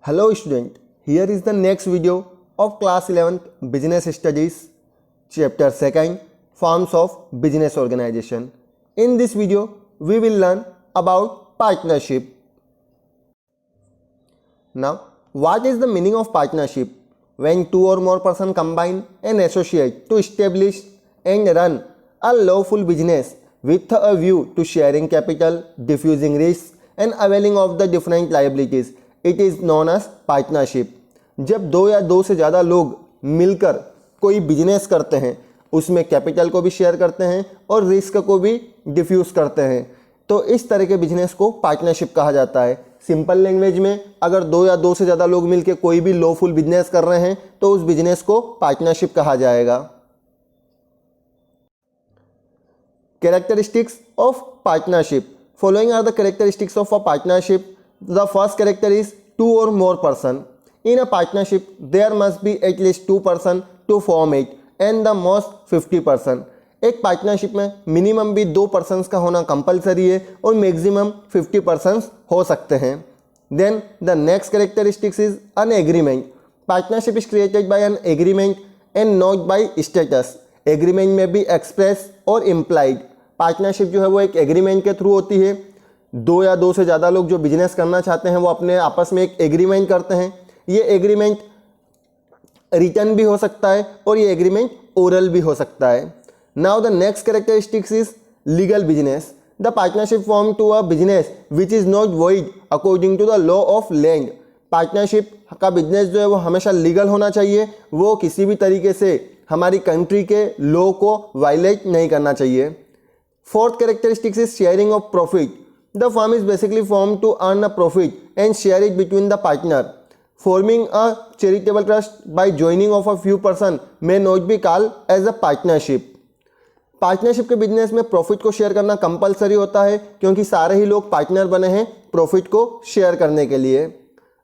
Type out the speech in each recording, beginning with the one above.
Hello student, here is the next video of class 11th business studies chapter 2nd forms of business organization. In this video we will learn about partnership. Now what is the meaning of partnership? When two or more persons combine and associate to establish and run a lawful business with a view to sharing capital, diffusing risks and availing of the different liabilities, it is known as partnership. जब दो या दो से ज़्यादा लोग मिलकर कोई business करते हैं, उसमें कैपिटल को भी शेयर करते हैं और रिस्क को भी डिफ्यूज़ करते हैं, तो इस तरह के बिजनेस को पार्टनरशिप कहा जाता है. सिंपल लैंग्वेज में अगर दो या दो से ज़्यादा लोग मिलकर कोई भी लॉफुल बिजनेस कर रहे हैं तो उस बिजनेस को पार्टनरशिप कहा जाएगा. Characteristics of partnership. Following are the characteristics of a partnership. The first character is two or more person. In a partnership, there must be at least two person to form it and the most 50 person. एक partnership में minimum भी दो persons का होना compulsory है और maximum 50 persons हो सकते हैं. Then the next characteristics is an agreement. Partnership is created by an agreement and not by status. Agreement में भी एक्सप्रेस और इम्प्लाइड. पार्टनरशिप जो है वो एक एग्रीमेंट के थ्रू होती है. दो या दो से ज़्यादा लोग जो बिजनेस करना चाहते हैं वो अपने आपस में एक एग्रीमेंट करते हैं. ये एग्रीमेंट रिटन भी हो सकता है और ये एग्रीमेंट ओरल भी हो सकता है. Now the next characteristics is legal business. The partnership form to a business which is not void according to the law of land. Partnership का बिजनेस जो है वो हमेशा लीगल होना चाहिए, वो किसी भी तरीके से हमारी कंट्री के लॉ को वायलेट नहीं करना चाहिए. Fourth characteristics is sharing of profit. The firm is basically formed to earn a profit and share it between the partner. Forming a charitable trust by joining of a few person may not be called as a partnership. Partnership के business में profit को share करना compulsory होता है क्योंकि सारे ही लोग partner बने हैं प्रॉफिट को शेयर करने के लिए.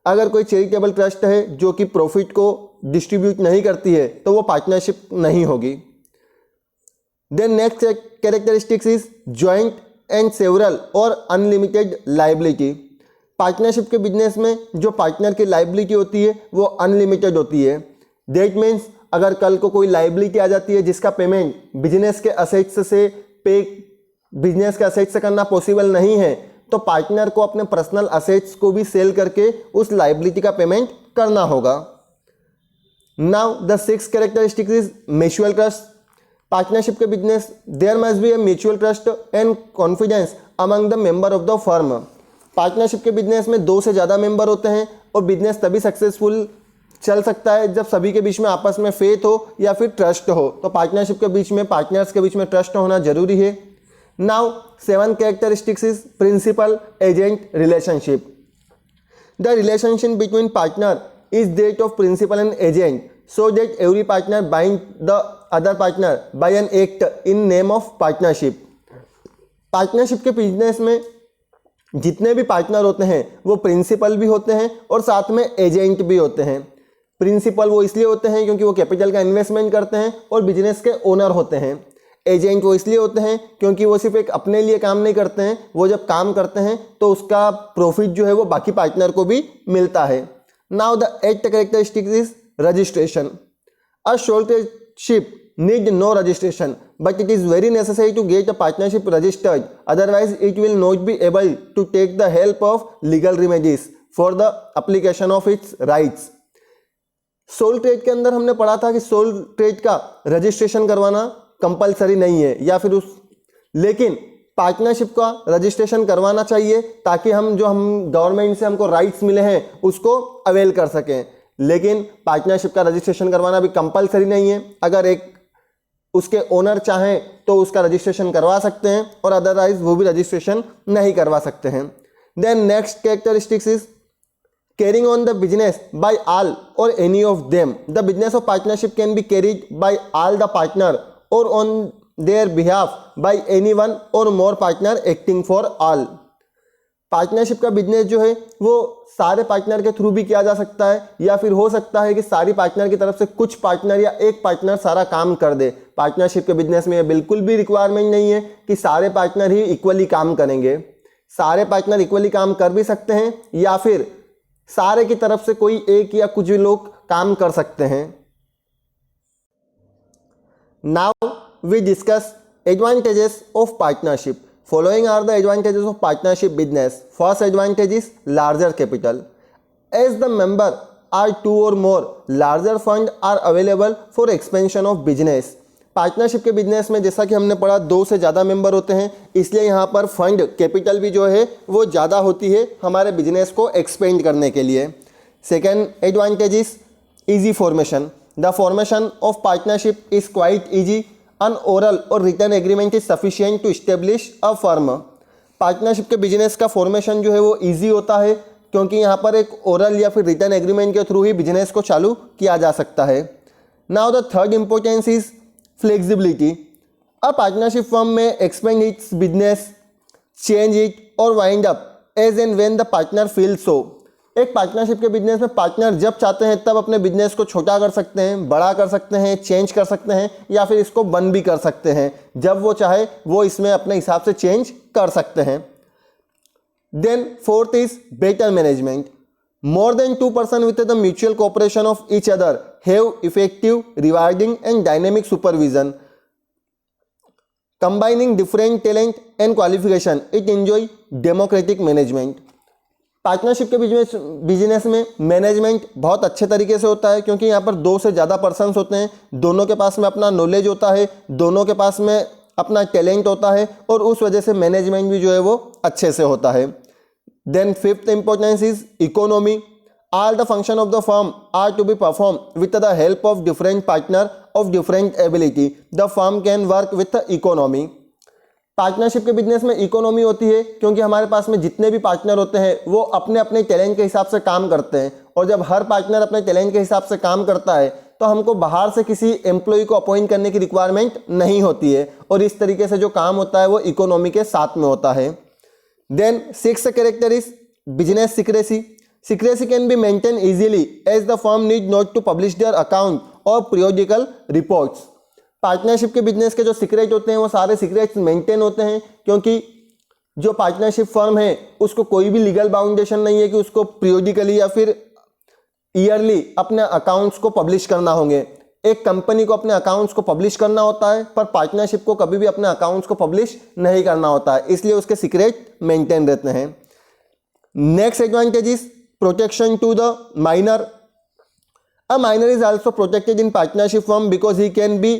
अगर कोई चैरिटेबल ट्रस्ट है जो कि प्रॉफिट को डिस्ट्रीब्यूट नहीं करती है तो वो पार्टनरशिप नहीं होगी. Then next characteristics is joint and several or unlimited liability. Partnership के बिजनेस में जो पार्टनर की लाइबिलिटी होती है वो अनलिमिटेड होती है. दैट मीन्स अगर कल को कोई लाइबिलिटी आ जाती है जिसका पेमेंट बिजनेस के असेट्स से करना पॉसिबल नहीं है तो पार्टनर को अपने पर्सनल असेट्स को भी सेल करके उस लाइबिलिटी का पेमेंट करना होगा. Now the sixth characteristics is mutual trust. Partnership के business there must be a mutual trust and confidence among the member of the firm. Partnership के बिजनेस में दो से ज़्यादा मेंबर होते हैं और बिजनेस तभी सक्सेसफुल चल सकता है जब सभी के बीच में आपस में फेथ हो या फिर ट्रस्ट हो. तो पार्टनरशिप के बीच में पार्टनर्स के बीच में ट्रस्ट होना जरूरी है. Now seven characteristics is principal agent relationship. The relationship between partner is that of principal and agent so that every partner bind the other partner by an act in name of partnership. Partnership के business में जितने भी partner होते हैं वो principal भी होते हैं और साथ में एजेंट भी होते हैं. प्रिंसिपल वो इसलिए होते हैं क्योंकि वो कैपिटल का इन्वेस्टमेंट करते हैं और बिजनेस के ओनर होते हैं. एजेंट वो इसलिए होते हैं क्योंकि वो सिर्फ एक अपने लिए काम नहीं करते हैं, वो जब काम करते हैं तो उसका प्रॉफिट जो है वो बाकी पार्टनर को भी मिलता है. Now the eighth characteristics is registration. A sole tradership need no registration, but it is very necessary to get a partnership registered. Otherwise, it will not be able to take the help of legal remedies for the application of its rights. Sole trade के अंदर हमने पढ़ा था कि sole trade का registration करवाना compulsory नहीं है या फिर लेकिन पार्टनरशिप का रजिस्ट्रेशन करवाना चाहिए ताकि हम गवर्नमेंट से हमको राइट्स मिले हैं उसको अवेल कर सकें. लेकिन पार्टनरशिप का रजिस्ट्रेशन करवाना भी कंपलसरी नहीं है. अगर एक उसके ओनर चाहें तो उसका रजिस्ट्रेशन करवा सकते हैं और अदरवाइज वो भी रजिस्ट्रेशन नहीं करवा सकते हैं. Then next characteristics is carrying on the business by all or any of them. The business of partnership can be carried by all the partner or on their behalf by any one or more partner acting for all. Partnership का business जो है वो सारे partner के through भी किया जा सकता है या फिर हो सकता है कि सारी पार्टनर की तरफ से कुछ पार्टनर या एक पार्टनर सारा काम कर दे. पार्टनरशिप के बिजनेस में बिल्कुल भी रिक्वायरमेंट नहीं है कि सारे पार्टनर ही इक्वली काम करेंगे. सारे पार्टनर इक्वली काम कर भी सकते हैं या फिर सारे की तरफ से कोई एक या कुछ भी लोग काम कर सकते हैं। Now we discuss advantages of partnership. Following are the advantages of partnership business. First advantage is larger capital. As the member are two or more, larger fund are available for expansion of business। Partnership के business में जैसा कि हमने पढ़ा 2 से ज़्यादा member होते हैं, इसलिए यहाँ पर फंड कैपिटल भी जो है वो ज़्यादा होती है हमारे बिजनेस को एक्सपेंड करने के लिए। Second advantage is easy formation. The formation of partnership is quite easy. An oral or written agreement is sufficient to establish a firm. Partnership के बिजनेस का फॉर्मेशन जो है वो ईजी होता है, क्योंकि यहाँ पर एक ओरल या फिर रिटर्न एग्रीमेंट के थ्रू ही बिजनेस को चालू किया जा सकता है। Now the third importance is flexibility. A partnership firm में expand its business, change it or wind up as and when the partner feel so. एक पार्टनरशिप के बिजनेस में पार्टनर जब चाहते हैं तब अपने बिजनेस को छोटा कर सकते हैं, बड़ा कर सकते हैं, चेंज कर सकते हैं या फिर इसको बंद भी कर सकते हैं। जब वो चाहे वो इसमें अपने हिसाब से चेंज कर सकते हैं। Then fourth is better management. More than two person with the mutual cooperation of each other have effective, rewarding and dynamic supervision. Combining different talent and qualification, it enjoy democratic management. Partnership के business में management बहुत अच्छे तरीके से होता है, क्योंकि यहाँ पर 2 से ज़्यादा पर्सन्स होते हैं, दोनों के पास में अपना नॉलेज होता है, दोनों के पास में अपना टैलेंट होता है और उस वजह से मैनेजमेंट भी जो है वो अच्छे से होता है। Then fifth importance is economy. All the function of the firm are to be perform with the help of different partner of different ability. The firm can work with economy. Partnership के business में economy होती है, क्योंकि हमारे पास में जितने भी partner होते हैं वो अपने अपने टैलेंट के हिसाब से काम करते हैं, और जब हर पार्टनर अपने टैलेंट के हिसाब से काम करता है तो हमको बाहर से किसी एम्प्लॉय को अपॉइंट करने की रिक्वायरमेंट नहीं होती है, और इस तरीके से जो काम होता है वो इकोनॉमी के साथ में होता है। Then sixth character is business secrecy. Secrecy can be maintain easily as the firm need not to publish their account or periodical reports. Partnership के बिजनेस के जो सीक्रेट होते हैं वो सारे सीक्रेट्स मेंटेन होते हैं, क्योंकि जो पार्टनरशिप फर्म है उसको कोई भी लीगल बाउंडेशन नहीं है कि उसको पीरियोडिकली या फिर ईयरली अपने अकाउंट्स को पब्लिश करना होंगे। एक कंपनी को अपने अकाउंट्स को पब्लिश करना होता है, पर पार्टनरशिप को कभी भी अपने अकाउंट्स को पब्लिश नहीं करना होता है, इसलिए उसके सीक्रेट मेंटेन रहते हैं। Next advantage is protection to the minor. A minor is also protected in partnership firm because he can be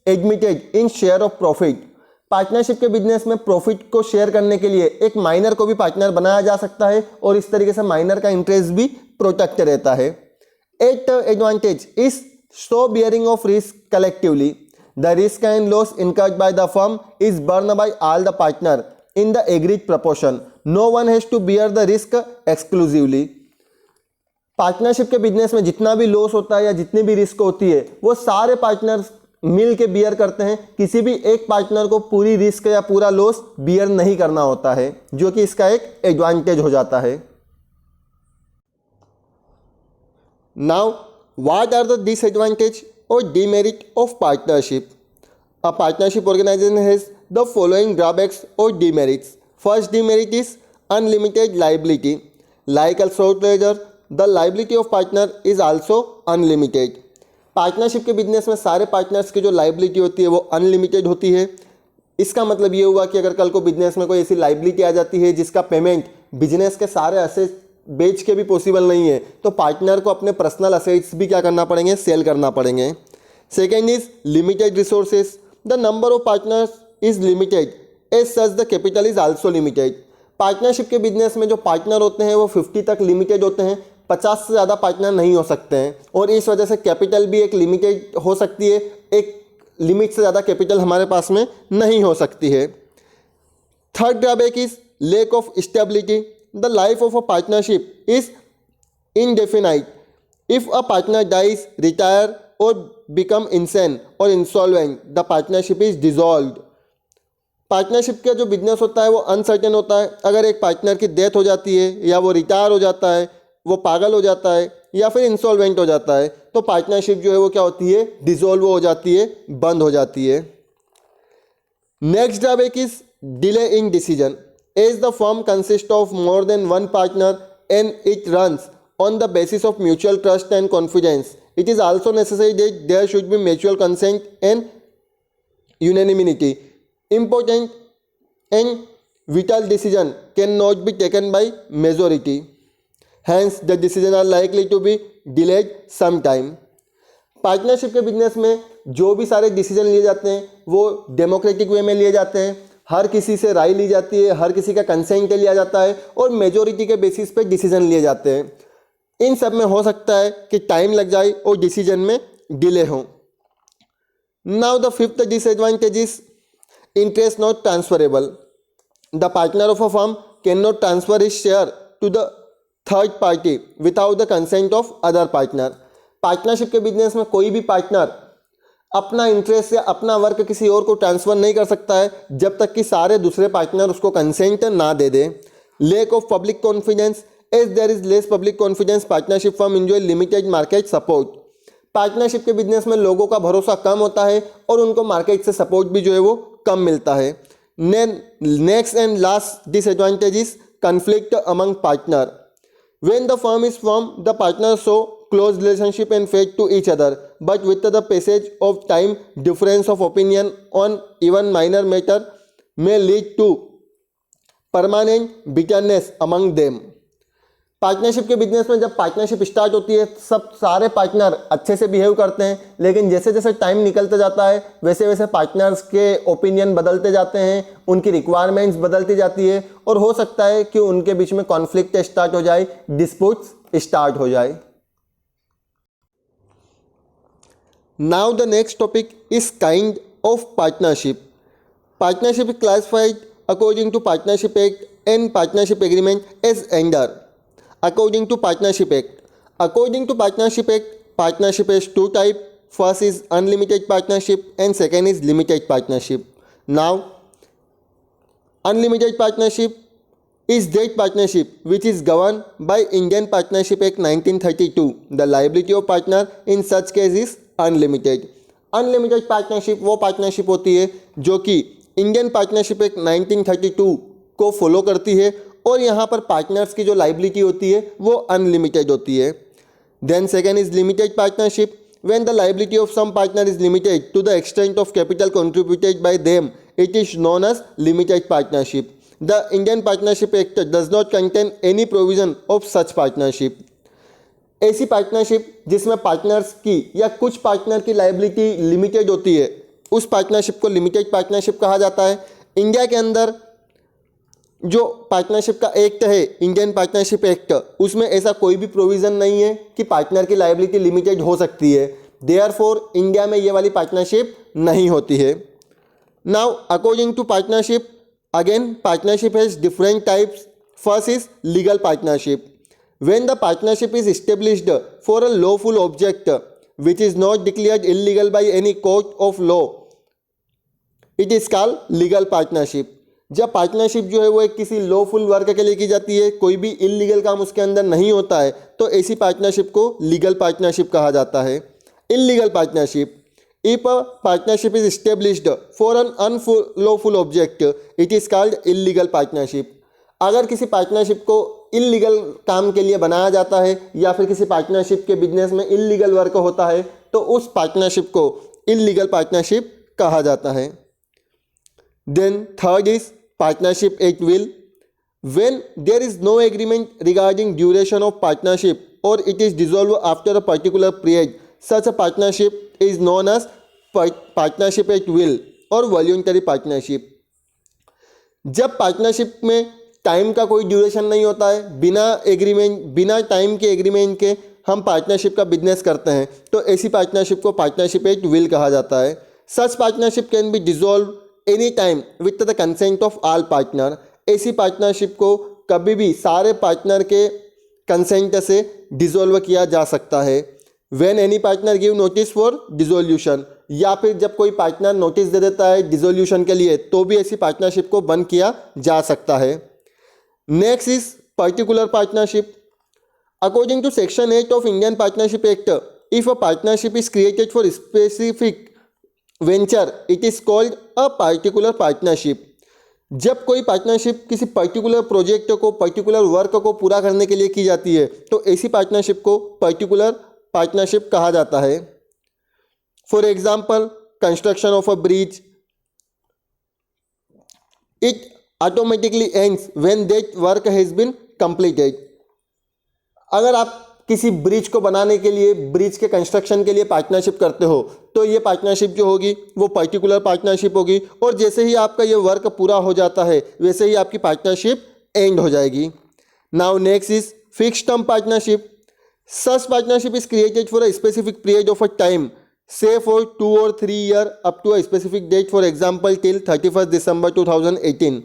admitted in share of profit. Partnership के बिजनेस में प्रॉफिट को शेयर करने के लिए एक माइनर को भी पार्टनर बनाया जा सकता है, और इस तरीके से माइनर का इंटरेस्ट भी प्रोटेक्ट रहता है। Eight advantage is so bearing of risk collectively. The risk and loss incurred by the firm is borne by all the partner in the agreed proportion. No one has to bear the risk exclusively. Partnership के business में जितना भी loss होता है या जितनी भी risk होती है वो सारे पार्टनर्स मिल के बियर करते हैं। किसी भी एक पार्टनर को पूरी रिस्क या पूरा लॉस बियर नहीं करना होता है, जो कि इसका एक एडवांटेज हो जाता है। Now what are the disadvantage or demerit of partnership? A partnership organization has the following drawbacks or demerits. First demerit is unlimited liability. Like a sole trader, the liability of partner is also unlimited. Partnership के business में सारे partners की जो liability होती है वो unlimited होती है। इसका मतलब ये हुआ कि अगर कल को बिजनेस में कोई ऐसी लाइबिलिटी आ जाती है जिसका पेमेंट बिजनेस के सारे असेट्स बेच के भी पॉसिबल नहीं है, तो पार्टनर को अपने पर्सनल असेट्स भी क्या करना पड़ेंगे, सेल करना पड़ेंगे। Second is limited resources. The number of partners is limited as such the capital is also limited. Partnership के बिजनेस में जो पार्टनर होते हैं वो 50 तक लिमिटेड होते हैं, 50 से ज़्यादा पार्टनर नहीं हो सकते हैं, और इस वजह से कैपिटल भी एक लिमिटेड हो सकती है, एक लिमिट से ज़्यादा कैपिटल हमारे पास में नहीं हो सकती है। Third drawback is lack of stability. The life of a partnership is indefinite. If a partner dies, retire or become insane or insolvent, the partnership is dissolved. Partnership का जो बिजनेस होता है वो अनसर्टेन होता है। अगर एक पार्टनर की डेथ हो जाती है या वो रिटायर हो जाता है, वो पागल हो जाता है या फिर इंसॉल्वेंट हो जाता है, तो पार्टनरशिप जो है वो क्या होती है, डिसॉल्व हो जाती है, बंद हो जाती है। Next drawback is delay in decision. As the firm consists of more than one partner and it runs on the basis of mutual trust and confidence. It is also necessary that there should be mutual consent and unanimity. Important and vital decision cannot be taken by majority. Hence, the decisions are likely to be delayed sometime. Partnership के business में जो भी सारे decision लिए जाते हैं वो democratic वे में लिए जाते हैं, हर किसी से राय ली जाती है, हर किसी का कंसेंट लिया जाता है और मेजोरिटी के बेसिस पे डिसीजन लिए जाते हैं। इन सब में हो सकता है कि टाइम लग जाए और डिसीजन में डिले हो। Now the fifth disadvantage is interest not transferable. The partner of a firm can not transfer his share to the third party without the consent of other partner. Partnership के business में कोई भी partner अपना interest या अपना work किसी और को ट्रांसफ़र नहीं कर सकता है जब तक कि सारे दूसरे पार्टनर उसको कंसेंट ना दे दे। Lack of public confidence, as there is less public confidence partnership firm enjoy limited market support. Partnership के बिजनेस में लोगों का भरोसा कम होता है और उनको मार्केट से सपोर्ट भी जो है वो कम मिलता है। Next and last disadvantage is conflict among partner. When the firm is form the partner show close relationship and faith to each other, but with the passage of time difference of opinion on even minor matter may lead to permanent bitterness among them. Partnership के business में जब partnership start होती है सब सारे partner अच्छे से behave करते हैं, लेकिन जैसे जैसे टाइम निकलते जाता है वैसे वैसे पार्टनर्स के ओपिनियन बदलते जाते हैं, उनकी रिक्वायरमेंट्स बदलती जाती है और हो सकता है कि उनके बीच में कॉन्फ्लिक्ट स्टार्ट हो जाए, डिस्प्यूट्स स्टार्ट हो जाए। Now the next topic is kind of partnership. Partnership is classified according to Partnership Act and Partnership Agreement as under. According to Partnership Act. According to Partnership Act, partnership has two types. First is unlimited partnership and second is limited partnership. Now, unlimited partnership is that partnership which is governed by Indian Partnership Act 1932. The liability of partner in such case is unlimited. Unlimited partnership वो partnership होती है जो कि Indian partnership act 1932 को follow करती है और यहाँ पर पार्टनर्स की जो लाइबिलिटी होती है वो अनलिमिटेड होती है। Then second is limited partnership. When the liability of some partner is limited to the extent of capital contributed by them it is known as limited partnership. The Indian partnership act does not contain any provision of such partnership. ऐसी partnership जिसमें partners की या कुछ partner की liability limited होती है उस partnership को लिमिटेड पार्टनरशिप कहा जाता है। इंडिया के अंदर जो पार्टनरशिप का एक्ट है इंडियन पार्टनरशिप एक्ट, उसमें ऐसा कोई भी प्रोविज़न नहीं है कि पार्टनर की लायबिलिटी लिमिटेड हो सकती है। देयरफॉर इंडिया में ये वाली पार्टनरशिप नहीं होती है। Now according to partnership, again partnership has different types. First is legal partnership. When the partnership is established for a lawful object which is not declared illegal by any court of law, it is called legal partnership. जब partnership जो है वो एक किसी lawful work के लिए की जाती है, कोई भी इलीगल काम उसके अंदर नहीं होता है, तो ऐसी पार्टनरशिप को लीगल पार्टनरशिप कहा जाता है। Illegal partnership, if a partnership is established for an unlawful object, it is called illegal partnership. अगर किसी पार्टनरशिप को इलीगल काम के लिए बनाया जाता है या फिर किसी पार्टनरशिप के बिजनेस में इलीगल वर्क होता है तो उस पार्टनरशिप को इलीगल पार्टनरशिप कहा जाता है। Then third is partnership at will. When there is no agreement regarding duration of partnership or it is dissolve after a particular period, such a partnership is known as partnership at will or voluntary partnership. जब partnership में time का कोई duration नहीं होता है, बिना time के agreement के हम पार्टनरशिप का बिजनेस करते हैं, तो ऐसी पार्टनरशिप को पार्टनरशिप एट विल कहा जाता है। Such partnership can be dissolve any time with the consent of all partner. ऐसी पार्टनरशिप को कभी भी सारे पार्टनर के कंसेंट से डिसॉल्व किया जा सकता है। When any partner give notice for dissolution, या फिर जब कोई पार्टनर नोटिस दे देता है डिसोल्यूशन के लिए तो भी ऐसी पार्टनरशिप को बंद किया जा सकता है। Next is particular partnership. According to section 8 of Indian partnership act, if a partnership is created for specific venture it is called a particular partnership. जब कोई पार्टनरशिप किसी पर्टिकुलर प्रोजेक्ट को, पर्टिकुलर वर्क को पूरा करने के लिए की जाती है तो ऐसी पार्टनरशिप को पर्टिकुलर पार्टनरशिप कहा जाता है। For example, construction of a bridge, it automatically ends when that work has been completed. अगर आप किसी ब्रिज को बनाने के लिए, ब्रिज के कंस्ट्रक्शन के लिए पार्टनरशिप करते हो तो ये पार्टनरशिप जो होगी वो पर्टिकुलर पार्टनरशिप होगी, और जैसे ही आपका ये वर्क पूरा हो जाता है वैसे ही आपकी पार्टनरशिप एंड हो जाएगी। Now next is fixed term partnership. Such partnership is created for a specific period of a time, say for 2 or 3 year up to a specific date, for example till 31st December 2018।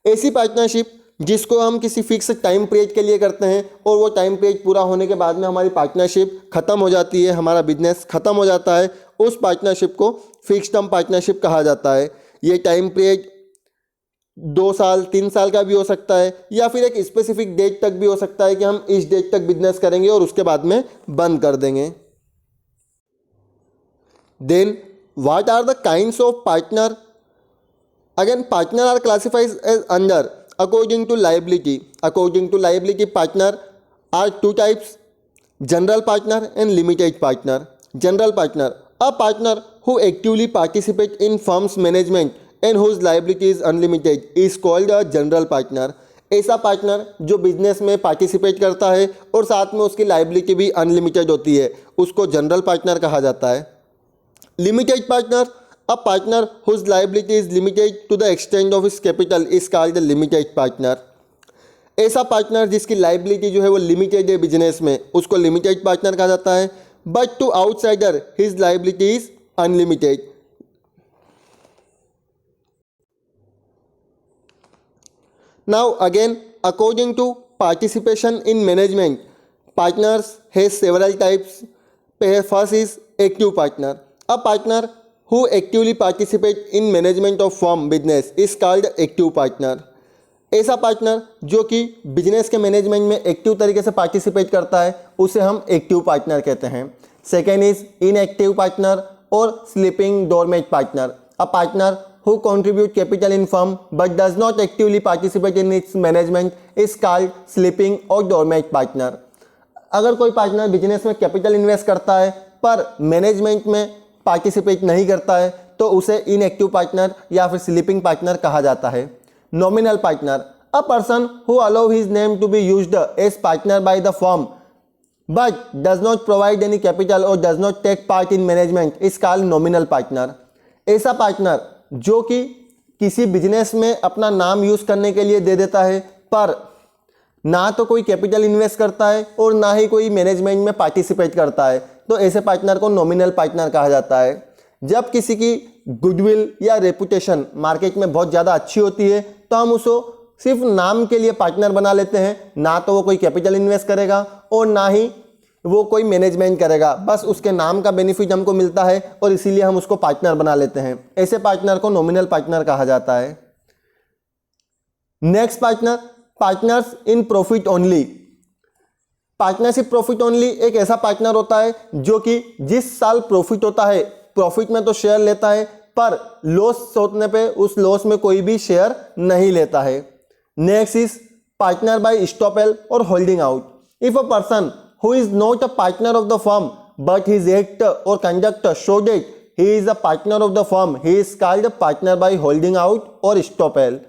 ऐसी partnership जिसको हम किसी fix time period के लिए करते हैं और वो टाइम पीरियड पूरा होने के बाद में हमारी पार्टनरशिप खत्म हो जाती है, हमारा बिजनेस खत्म हो जाता है, उस पार्टनरशिप को फिक्स टर्म पार्टनरशिप कहा जाता है। ये टाइम पीरियड 2 साल 3 साल का भी हो सकता है या फिर एक स्पेसिफिक डेट तक भी हो सकता है कि हम इस डेट तक बिजनेस करेंगे और उसके बाद में बंद कर देंगे। Then what are the kinds of partner? Again, partner are classified as under according to liability. According to liability, partner are 2 types: general partner and limited partner. General partner, a partner who actively participate in firm's management and whose liability is unlimited is called a general partner. ऐसा partner जो business में participate करता है और साथ में उसकी liability भी अनलिमिटेड होती है, उसको जनरल पार्टनर कहा जाता है। Limited partner, a partner whose liability is limited to the extent of his capital is called the limited partner. ऐसा पार्टनर जिसकी लाइबिलिटी जो है वो लिमिटेड है बिजनेस में, उसको लिमिटेड पार्टनर कहा जाता है। But to outsider his liability is unlimited. Now again, according to participation in management, partners has several types. First is active partner. A partner who actively participate in management of firm business is called active partner. ऐसा partner जो कि business के management में active तरीके से participate करता है उसे हम एक्टिव पार्टनर कहते हैं। सेकेंड इज इनएक्टिव पार्टनर और sleeping doormat partner. A partner who contribute capital in firm but does not actively participate in its management is called sleeping or dormant partner. अगर कोई partner business में capital invest करता है पर management में participate नहीं करता है तो उसे इनएक्टिव पार्टनर या फिर स्लीपिंग पार्टनर कहा जाता है। Nominal partner, a person who allow his name to be used as partner by the firm but does not provide any capital or does not take part in management is called nominal partner. ऐसा partner जो कि किसी business में अपना नाम use करने के लिए दे देता है पर ना तो कोई कैपिटल इन्वेस्ट करता है और ना ही कोई मैनेजमेंट में पार्टिसिपेट करता है, तो ऐसे पार्टनर को नॉमिनल पार्टनर कहा जाता है। जब किसी की गुडविल या रेपुटेशन मार्केट में बहुत ज़्यादा अच्छी होती है तो हम उसको सिर्फ नाम के लिए पार्टनर बना लेते हैं, ना तो वो कोई कैपिटल इन्वेस्ट करेगा और ना ही वो कोई मैनेजमेंट करेगा, बस उसके नाम का बेनिफिट हमको मिलता है और इसीलिए हम उसको पार्टनर बना लेते हैं। ऐसे पार्टनर को नॉमिनल पार्टनर कहा जाता है। Next partner, partners in profit only. Partnership profit only एक ऐसा पार्टनर होता है जो कि जिस साल प्रॉफिट होता है, प्रॉफिट में तो शेयर लेता है पर लॉस होने पे उस लॉस में कोई भी शेयर नहीं लेता है। Next is partner by estoppel or holding out. If a person who is not a partner of the firm but his act or conduct show that he is a partner of the firm, he is called partner by holding out or estoppel.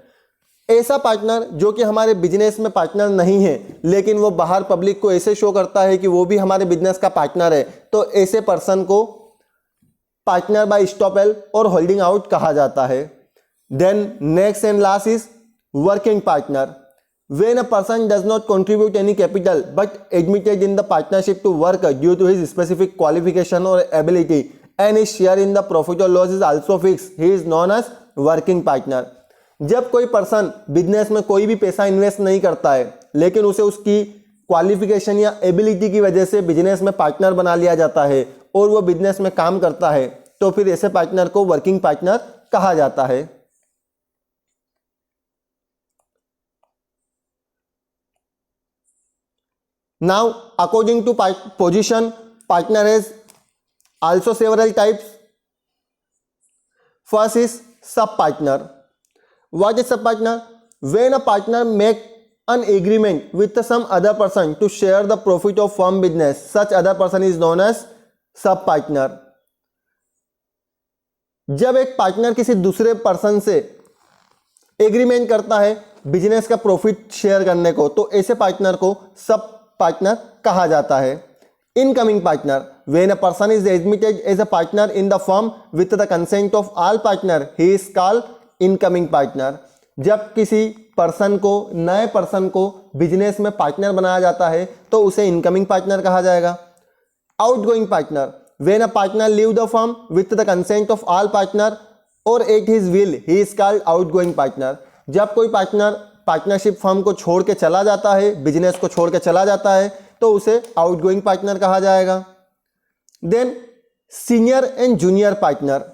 ऐसा partner जो कि हमारे business में partner नहीं है लेकिन वो बाहर पब्लिक को ऐसे शो करता है कि वो भी हमारे बिजनेस का पार्टनर है, तो ऐसे पर्सन को partner by estoppel or holding out कहा जाता है। Then next and last is working partner. When a person does not contribute any capital but admitted in the partnership to work due to his specific qualification or ability and his share in the profit or loss is also fix, he is known as working partner. जब कोई person business में कोई भी पैसा invest नहीं करता है लेकिन उसे उसकी क्वालिफिकेशन या एबिलिटी की वजह से बिजनेस में पार्टनर बना लिया जाता है और वो बिजनेस में काम करता है, तो फिर ऐसे पार्टनर को वर्किंग पार्टनर कहा जाता है। Now according to position, partner has also several types. First is sub partner. What is sub partner? When a partner make an agreement with some other person to share the profit of firm business, such other person is known as sub partner. जब एक partner किसी दूसरे person से agreement करता है business का profit share करने को, तो ऐसे पार्टनर को सब पार्टनर कहा जाता है. Incoming partner, when a person is admitted as a partner in the firm with the consent of all partner, he is called incoming partner. जब किसी पर्सन को, नए पर्सन को बिजनेस में पार्टनर बनाया जाता है तो उसे इनकमिंग पार्टनर कहा जाएगा. Outgoing partner, when a partner leave the firm with the consent of all partner or at his will, he is called outgoing partner. जब कोई पार्टनर पार्टनरशिप फर्म को छोड़ के चला जाता है, बिजनेस को छोड़ के चला जाता है, तो उसे आउटगोइंग पार्टनर कहा जाएगा. Then senior and junior partner,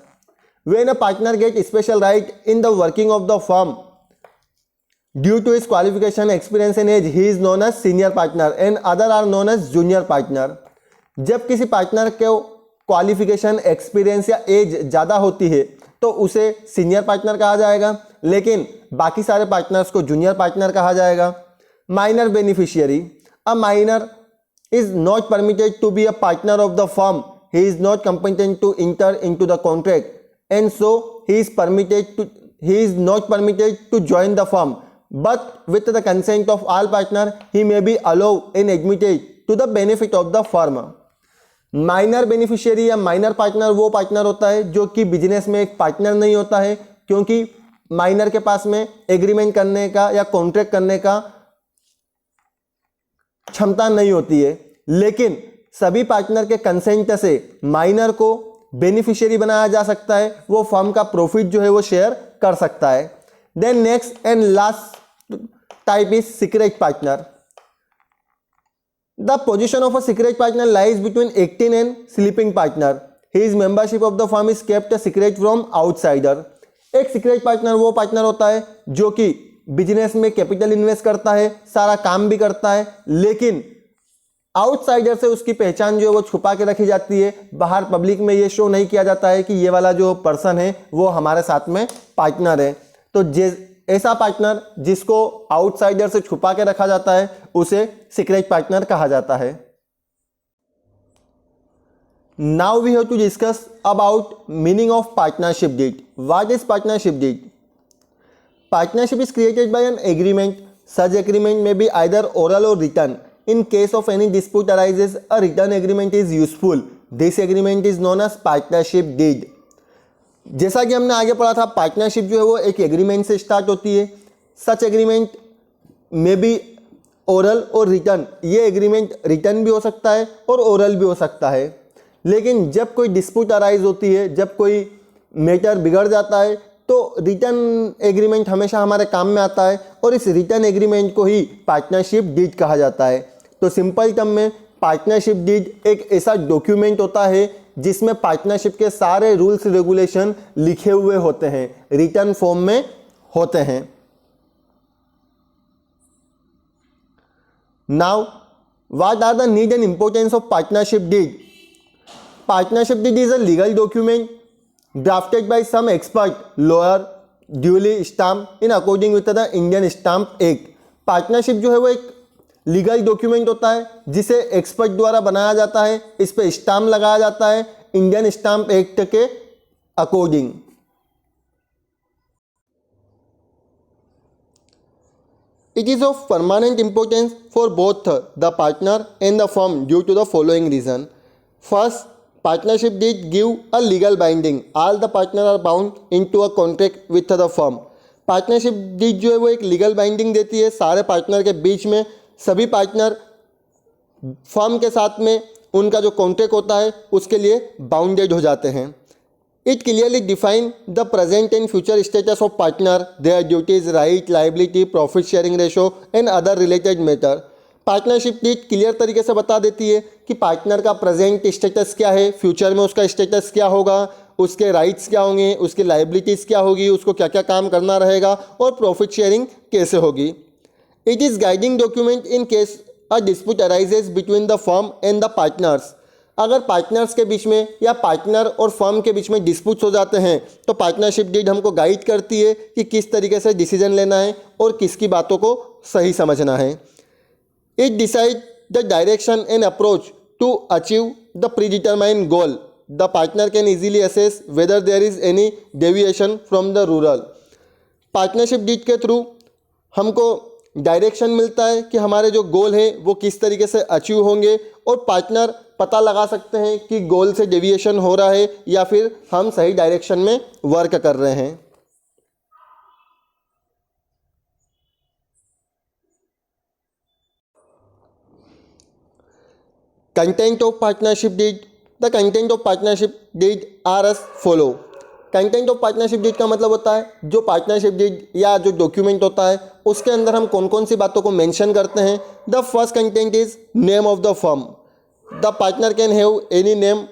when a partner get special right in the working of the firm due to his qualification, experience and age, he is known as senior partner and other are known as junior partner. जब किसी partner के qualification, experience या as ज़्यादा होती है तो उसे senior partner कहा जाएगा, लेकिन बाकी सारे पार्टनर्स को जूनियर पार्टनर कहा जाएगा. Minor beneficiary, a minor is not permitted to be a partner of the firm, he is not competent to enter into the contract and so he is not permitted to join the firm, but with the consent of all partner he may be allowed and admitted to the benefit of the firm. Minor beneficiary या minor partner वो partner होता है जो कि business में एक partner नहीं होता है, क्योंकि माइनर के पास में एग्रीमेंट करने का या कॉन्ट्रैक्ट करने का क्षमता नहीं होती है, लेकिन सभी पार्टनर के कंसेंट से माइनर को बेनिफिशियरी बनाया जा सकता है, वो फर्म का प्रॉफिट जो है वो शेयर कर सकता है. Then next and last type is secret partner. The position of a secret partner lies between acting and sleeping partner. His membership of the firm is kept a secret from outsider. एक secret partner वो partner होता है जो कि business में capital invest करता है, सारा काम भी करता है, लेकिन आउटसाइडर से उसकी पहचान जो है वो छुपा के रखी जाती है. बाहर पब्लिक में ये शो नहीं किया जाता है कि ये वाला जो पर्सन है वो हमारे साथ में पार्टनर है. तो ऐसा पार्टनर जिसको आउटसाइडर से छुपा के रखा जाता है उसे सीक्रेट पार्टनर कहा जाता है. Now we have to discuss about meaning of partnership deed. What is partnership deed? Partnership is created by an agreement. Such agreement may be either oral or written. In case of any dispute arises a written agreement is useful. This agreement is known as partnership deed. जैसा कि हमने आगे पढ़ा था, partnership जो है वो एक एग्रीमेंट से स्टार्ट होती है. सच एग्रीमेंट में भी ओरल और रिटन, ये एग्रीमेंट रिटन भी हो सकता है और ओरल भी हो सकता है. लेकिन जब कोई डिस्प्यूट अराइज होती है, जब कोई मैटर बिगड़ जाता है, तो रिटन एग्रीमेंट हमेशा हमारे काम में आता है और इस रिटन एग्रीमेंट को ही पार्टनरशिप डीड कहा जाता है. तो सिंपल टर्म में पार्टनरशिप डीड एक ऐसा डॉक्यूमेंट होता है जिसमें पार्टनरशिप के सारे रूल्स रेगुलेशन लिखे हुए होते हैं, रिटन फॉर्म में होते हैं. Now what are the need and importance of partnership deed? Partnership deed is a legal document drafted by some expert lawyer, duly stamp in according with the Indian stamp act. Partnership जो है वो एक legal document होता है जिसे expert द्वारा बनाया जाता है, इस पर स्टाम्प लगाया जाता है इंडियन स्टाम्प एक्ट के according. It is of permanent importance for both the partner and the firm due to the following reason. First, partnership deed give a legal binding. All the partner are bound into a contract with the firm. Partnership deed जो है वो एक legal binding देती है सारे partner के बीच में. सभी पार्टनर फर्म के साथ में उनका जो कॉन्ट्रैक्ट होता है उसके लिए बाउंडेड हो जाते हैं. It clearly define the present and future status of partner, their duties, right, liability, profit sharing ratio and other related matter. Partnership deed clear तरीके से बता देती है कि पार्टनर का प्रेजेंट स्टेटस क्या है, फ्यूचर में उसका स्टेटस क्या होगा, उसके राइट्स क्या होंगे, उसकी लाइबिलिटीज़ क्या होगी, उसको क्या क्या काम करना रहेगा और प्रॉफिट शेयरिंग कैसे होगी. It is guiding document in case a dispute arises between the firm and the partners. अगर पार्टनर्स के बीच में या पार्टनर और फर्म के बीच में डिस्प्यूट्स हो जाते हैं तो पार्टनरशिप डीड हमको गाइड करती है कि किस तरीके से डिसीजन लेना है और किसकी बातों को सही समझना है। It decide the direction and approach to achieve the predetermined goal. The partner can easily assess whether there is any deviation from the rural. Partnership deed के थ्रू हमको डायरेक्शन मिलता है कि हमारे जो गोल है वो किस तरीके से अचीव होंगे और पार्टनर पता लगा सकते हैं कि गोल से डेविएशन हो रहा है या फिर हम सही डायरेक्शन में वर्क कर रहे हैं। Content of partnership deed. The content of partnership deed are as follow. Content of partnership deed का मतलब होता है जो पार्टनरशिप डीड या जो डॉक्यूमेंट होता है उसके अंदर हम कौन कौन सी बातों को मेंशन करते हैं। The first content is name of the firm. The partner can have any name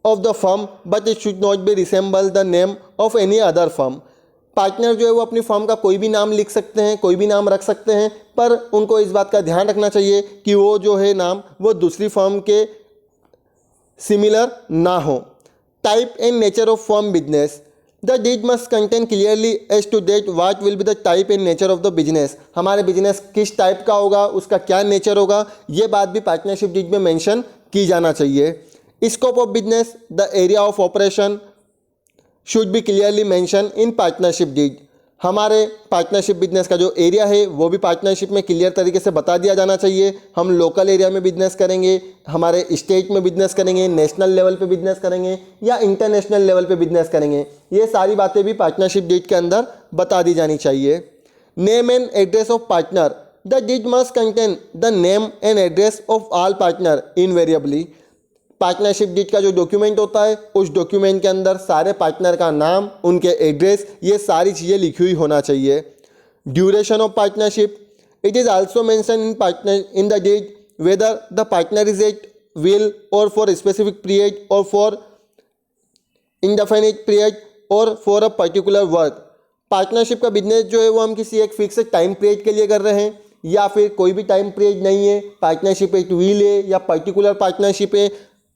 of the firm but it should not be resemble the name of any other firm. Partner जो है वो अपनी firm का कोई भी नाम लिख सकते हैं, कोई भी नाम रख सकते हैं, पर उनको इस बात का ध्यान रखना चाहिए कि वो जो है नाम वो दूसरी फर्म के सिमिलर ना हो। Type and nature of firm business. The deed must contain clearly as to date what will be the type and nature of the business. हमारे बिजनेस किस टाइप का होगा, उसका क्या नेचर होगा, ये बात भी पार्टनरशिप डीड में मेंशन की जाना चाहिए। Scope of business. The area of operation should be clearly mention in partnership deed. हमारे पार्टनरशिप बिजनेस का जो एरिया है वो भी पार्टनरशिप में क्लियर तरीके से बता दिया जाना चाहिए। हम लोकल एरिया में बिजनेस करेंगे, हमारे स्टेट में बिजनेस करेंगे, नेशनल लेवल पे बिजनेस करेंगे या इंटरनेशनल लेवल पे बिजनेस करेंगे, ये सारी बातें भी पार्टनरशिप डीड के अंदर बता दी जानी चाहिए। Name and address of partner. The deed must contain the name and address of all partner invariably. Partnership deed का जो डॉक्यूमेंट होता है उस डॉक्यूमेंट के अंदर सारे पार्टनर का नाम, उनके एड्रेस, ये सारी चीज़ें लिखी हुई होना चाहिए। Duration of partnership. It is also mention in the deed whether the partner is at will or for specific period or for indefinite period or for a particular work. Partnership का business जो है वो हम किसी एक fix time period के लिए कर रहे हैं या फिर कोई भी टाइम पीरियड नहीं है, पार्टनरशिप एट विल है या पर्टिकुलर पार्टनरशिप है,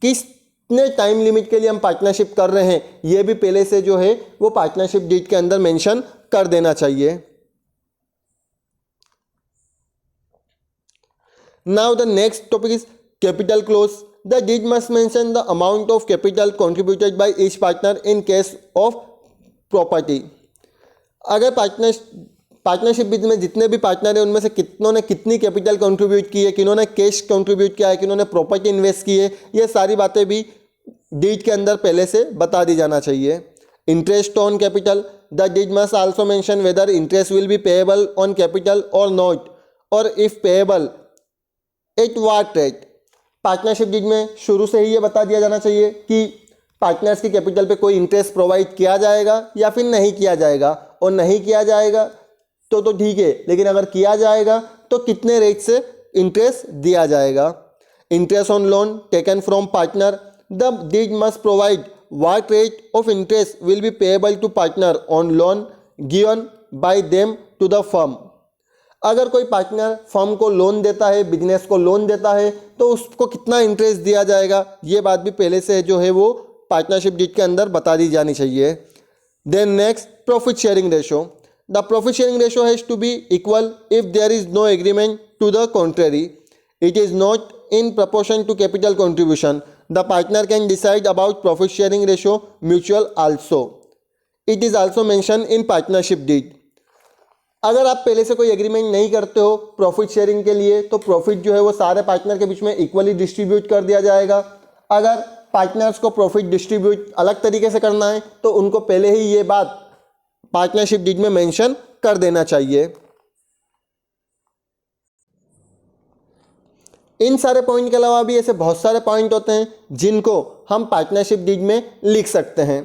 कितने टाइम लिमिट के लिए हम पार्टनरशिप कर रहे हैं, ये भी पहले से जो है वो पार्टनरशिप डीड के अंदर मेंशन कर देना चाहिए। Now the next topic is capital close. The deed must mention the amount of capital contributed by each partner in case of property. अगर पार्टनरशिप बिजनेस में जितने भी पार्टनर हैं उनमें से कितनों ने कितनी कैपिटल कंट्रीब्यूट की है, किन्होंने कैश कंट्रीब्यूट किया है, किन्होंने प्रॉपर्टी इन्वेस्ट की है, ये सारी बातें भी डीड के अंदर पहले से बता दी जाना चाहिए। Interest on capital. The deed must also mention whether interest will be payable on capital or not, और if payable at what rate. Partnership deed में शुरू से ही ये बता दिया जाना चाहिए कि पार्टनर्स की कैपिटल पे कोई इंटरेस्ट प्रोवाइड किया जाएगा या फिर नहीं किया जाएगा, और नहीं किया जाएगा तो ठीक है, लेकिन अगर किया जाएगा तो कितने रेट से इंटरेस्ट दिया जाएगा। Interest on loan taken from partner. The deed must provide what rate of interest will be payable to partner on loan given by them to the firm. अगर कोई पार्टनर फर्म को loan देता है, business को loan देता है, तो उसको कितना इंटरेस्ट दिया जाएगा, ये बात भी पहले से जो है वो पार्टनरशिप डीड के अंदर बता दी जानी चाहिए। Then next, profit sharing ratio. The profit sharing ratio has to be equal if there is no agreement to the contrary. It is not in proportion to capital contribution. The partner can decide about profit sharing ratio mutual also. It is also mentioned in partnership deed. अगर आप पहले से कोई agreement नहीं करते हो profit sharing के लिए तो प्रॉफिट जो है वो सारे पार्टनर के बीच में इक्वली डिस्ट्रीब्यूट कर दिया जाएगा। अगर पार्टनर्स को प्रॉफिट डिस्ट्रीब्यूट अलग तरीके से करना है तो उनको पहले ही ये बात पार्टनरशिप डीड में मेंशन कर देना चाहिए। इन सारे पॉइंट के अलावा भी ऐसे बहुत सारे पॉइंट होते हैं जिनको हम पार्टनरशिप डीड में लिख सकते हैं।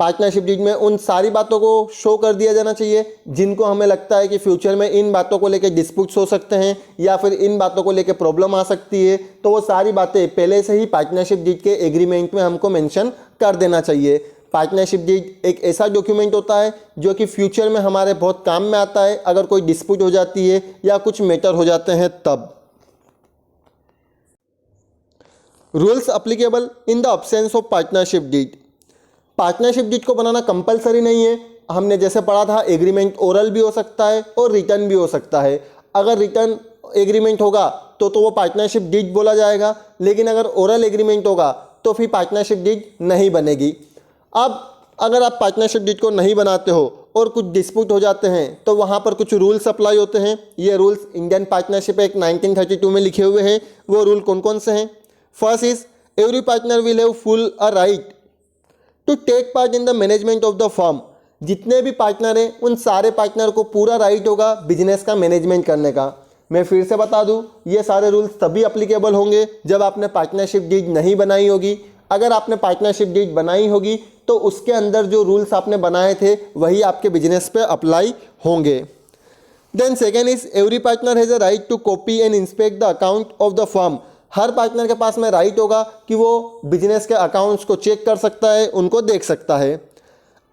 पार्टनरशिप डीड में उन सारी बातों को शो कर दिया जाना चाहिए जिनको हमें लगता है कि फ्यूचर में इन बातों को लेकर डिस्प्यूट्स हो सकते हैं या फिर इन बातों को लेकर प्रॉब्लम आ सकती है, तो वो सारी बातें पहले से ही पार्टनरशिप डीड के एग्रीमेंट में हमको मेंशन कर देना चाहिए। पार्टनरशिप डीड एक ऐसा डॉक्यूमेंट होता है जो कि फ्यूचर में हमारे बहुत काम में आता है अगर कोई डिस्प्यूट हो जाती है या कुछ मैटर हो जाते हैं तब। Rules applicable in the absence of partnership deed. Partnership deed को बनाना कंपलसरी नहीं है। हमने जैसे पढ़ा था एग्रीमेंट ओरल भी हो सकता है और रिटर्न भी हो सकता है। अगर रिटर्न एग्रीमेंट होगा तो वो पार्टनरशिप डीड बोला जाएगा, लेकिन अगर ओरल एग्रीमेंट होगा तो फिर पार्टनरशिप डीड नहीं बनेगी। अब अगर आप पार्टनरशिप डीड को नहीं बनाते हो और कुछ डिस्प्यूट हो जाते हैं तो वहाँ पर कुछ रूल्स अप्लाई होते हैं। ये रूल्स इंडियन पार्टनरशिप एक्ट 1932 में लिखे हुए हैं। वो रूल कौन कौन से हैं? First is every partner will have full a right to take part in the management of the firm. जितने भी पार्टनर हैं उन सारे पार्टनर को पूरा राइट होगा बिजनेस का मैनेजमेंट करने का। मैं फिर से बता दूं, ये सारे रूल्स तभी अप्लीकेबल होंगे जब आपने पार्टनरशिप डीड नहीं बनाई होगी। अगर आपने पार्टनरशिप डीड बनाई होगी तो उसके अंदर जो रूल्स आपने बनाए थे वही आपके बिजनेस पे अप्लाई होंगे। Then second is every partner has a right to copy and inspect the account of the firm. हर पार्टनर के पास में राइट होगा कि वो बिजनेस के अकाउंट्स को चेक कर सकता है, उनको देख सकता है।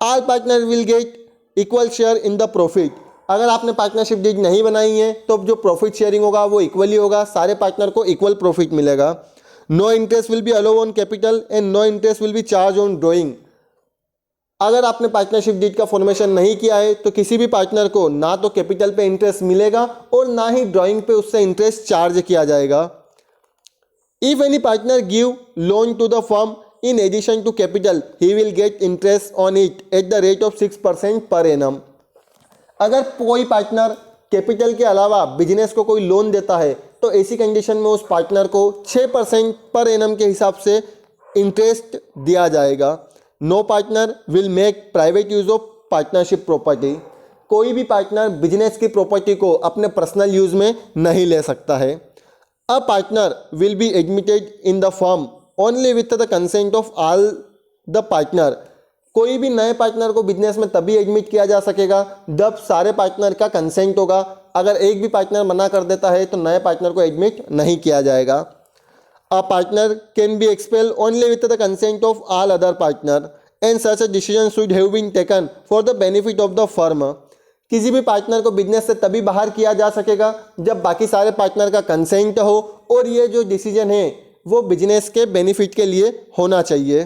All partner will get equal share in the profit. अगर आपने पार्टनरशिप डीड नहीं बनाई है तो जो प्रॉफिट शेयरिंग होगा वो इक्वली होगा, सारे पार्टनर को इक्वल प्रॉफिट मिलेगा। No interest will be allowed on capital and no interest will be charge on drawing. अगर आपने पार्टनरशिप डीड का फॉर्मेशन नहीं किया है तो किसी भी पार्टनर को ना तो कैपिटल पे इंटरेस्ट मिलेगा और ना ही ड्राइंग पे उससे इंटरेस्ट चार्ज किया जाएगा। If any partner give loan to the firm in addition to capital he will get interest on it at the rate of 6% per annum. अगर कोई पार्टनर कैपिटल के अलावा बिजनेस को कोई लोन देता है तो ऐसी कंडीशन में उस पार्टनर को 6% पर एनम के हिसाब से इंटरेस्ट दिया जाएगा। No partner will make private use of partnership property. कोई भी पार्टनर बिजनेस की प्रॉपर्टी को अपने पर्सनल यूज में नहीं ले सकता है। A partner will be admitted in the firm only with the consent of all the partner. कोई भी नए पार्टनर को बिजनेस में तभी एडमिट किया जा सकेगा जब सारे पार्टनर का कंसेंट होगा। अगर एक भी पार्टनर मना कर देता है तो नए पार्टनर को एडमिट नहीं किया जाएगा। A partner can be expel only with the consent of all other partner and such a decision should have been taken for the benefit of the firm. किसी भी पार्टनर को बिजनेस से तभी बाहर किया जा सकेगा जब बाकी सारे पार्टनर का कंसेंट हो और ये जो डिसीजन है वो बिजनेस के बेनिफिट के लिए होना चाहिए।